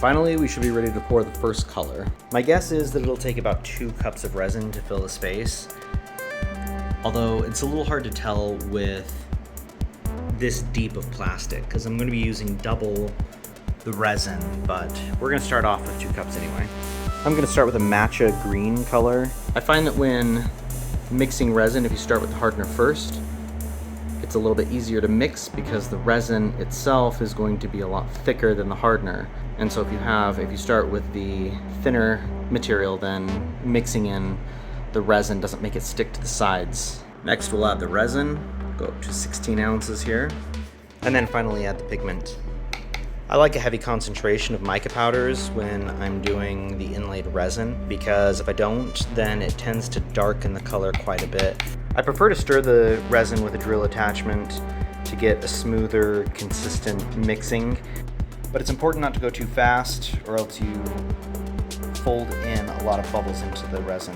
Finally, we should be ready to pour the first color. My guess is that it'll take about 2 cups of resin to fill the space. Although it's a little hard to tell with this deep of plastic because I'm going to be using double the resin, but we're going to start off with 2 cups anyway. I'm going to start with a matcha green color. I find that when mixing resin, if you start with the hardener first, it's a little bit easier to mix because the resin itself is going to be a lot thicker than the hardener. And so if you start with the thinner material, then mixing in the resin doesn't make it stick to the sides. Next we'll add the resin, go up to 16 ounces here, and then finally add the pigment. I like a heavy concentration of mica powders when I'm doing the inlaid resin because if I don't, then it tends to darken the color quite a bit. I prefer to stir the resin with a drill attachment to get a smoother, consistent mixing, but it's important not to go too fast or else you fold in a lot of bubbles into the resin.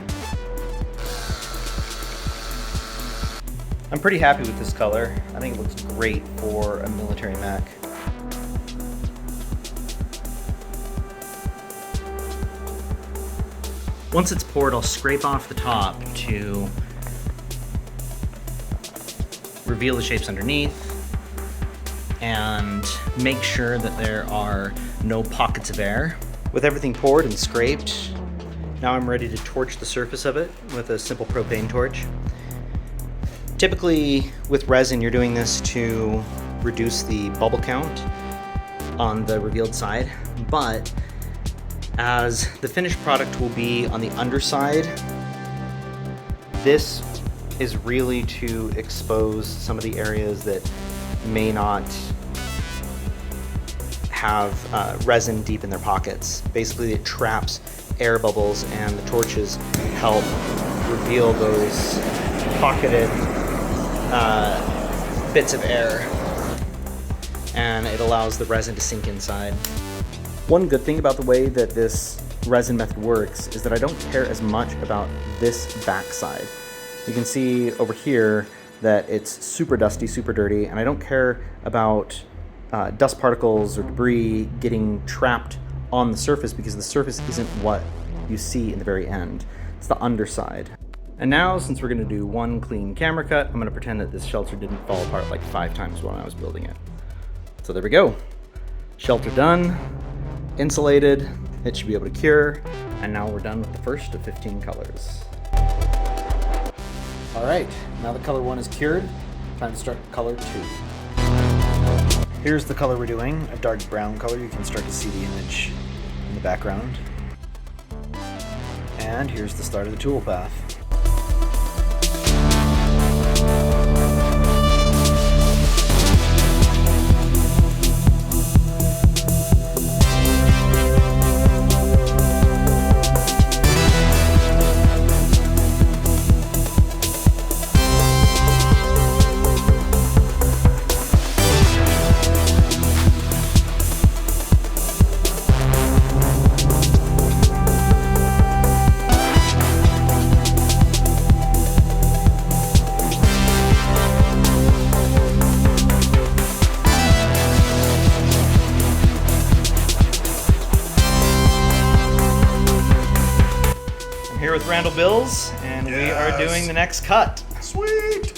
I'm pretty happy with this color. I think it looks great for a military mech. Once it's poured, I'll scrape off the top to reveal the shapes underneath and make sure that there are no pockets of air. With everything poured and scraped, now I'm ready to torch the surface of it with a simple propane torch. Typically with resin, you're doing this to reduce the bubble count on the revealed side, but as the finished product will be on the underside, this is really to expose some of the areas that may not have resin deep in their pockets. Basically, it traps air bubbles and the torches help reveal those pocketed bits of air, and it allows the resin to sink inside. One good thing about the way that this resin method works is that I don't care as much about this backside. You can see over here that it's super dusty, super dirty, and I don't care about dust particles or debris getting trapped on the surface because the surface isn't what you see in the very end. It's the underside. And now, since we're going to do one clean camera cut, I'm going to pretend that this shelter didn't fall apart like 5 times when I was building it. So there we go. Shelter done, insulated, it should be able to cure, and now we're done with the first of 15 colors. All right, now that color 1 is cured, time to start color 2. Here's the color we're doing, a dark brown color. You can start to see the image in the background. And here's the start of the tool path. Here with Randall Bills, and we are doing the next cut. Sweet!